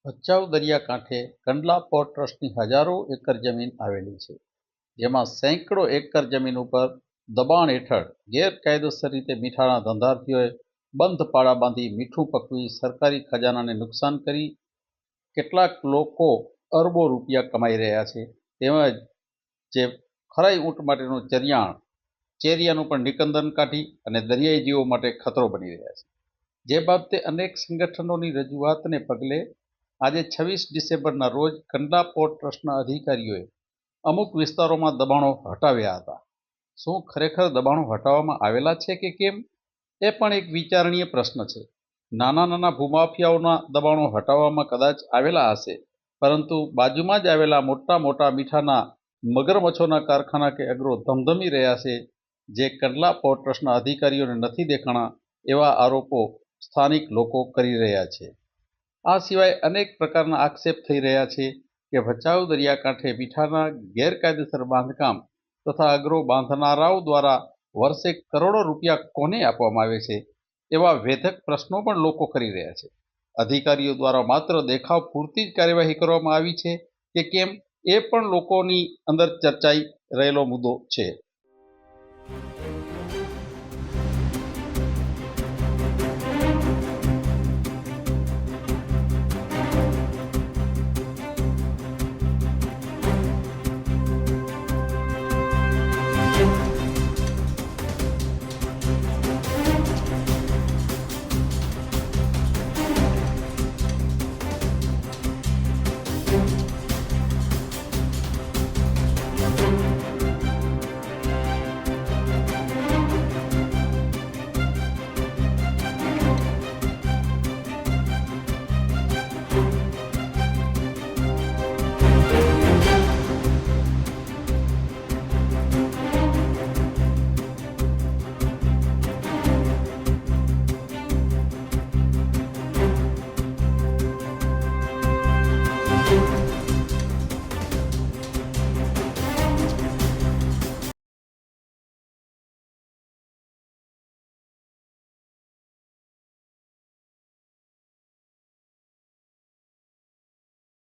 ભચાઉ દરિયાકાંઠે કંડલા પોર્ટ ટ્રસ્ટની હજારો એકર જમીન આવેલી છે, જેમાં સેંકડો એકર જમીન ઉપર દબાણ હેઠળ ગેરકાયદેસર રીતે મીઠાના ધંધાર્થીઓએ બંધ પાળા બાંધી મીઠું પકવી સરકારી ખજાનાને નુકસાન કરી કેટલાક લોકો અરબો રૂપિયા કમાઈ રહ્યા છે. તેમજ જે ખરાઈ ઊંટ માટેનું ચેરિયાનું પણ નિકંદન કાઢી અને દરિયાઈ જીવો માટે ખતરો બની રહ્યા છે. જે બાબતે અનેક સંગઠનોની રજૂઆતને પગલે આજે 26 ડિસેમ્બરના રોજ કંડલા પોર્ટ ટ્રસ્ટના અધિકારીઓએ અમુક વિસ્તારોમાં દબાણો હટાવ્યા હતા. શું ખરેખર દબાણો હટાવવામાં આવેલા છે કે કેમ, એ પણ એક વિચારણીય પ્રશ્ન છે. નાના ભૂમાફિયાઓના દબાણો હટાવવામાં કદાચ આવેલા હશે, પરંતુ બાજુમાં જ આવેલા મોટા મીઠાના મગરમચ્છોના કારખાના કે અગ્રો ધમધમી રહ્યા છે, જે કંડલા પોર્ટ ટ્રસ્ટના અધિકારીઓને નથી દેખાણા, એવા આરોપો સ્થાનિક લોકો કરી રહ્યા છે. આ સિવાય અનેક પ્રકારના આક્ષેપ થઈ રહ્યા છે કે ભચાઉ દરિયાકાંઠે મીઠાના ગેરકાયદેસર બાંધકામ તથા અગ્રો બાંધનારાઓ દ્વારા વર્ષે કરોડો રૂપિયા કોને આપવામાં આવે છે, એવા વેધક પ્રશ્નો પણ લોકો કરી રહ્યા છે. અધિકારીઓ દ્વારા માત્ર દેખાવ પૂરતી જ કાર્યવાહી કરવામાં આવી છે કે કેમ, એ પણ લોકોની અંદર ચર્ચાઈ રહેલો મુદ્દો છે.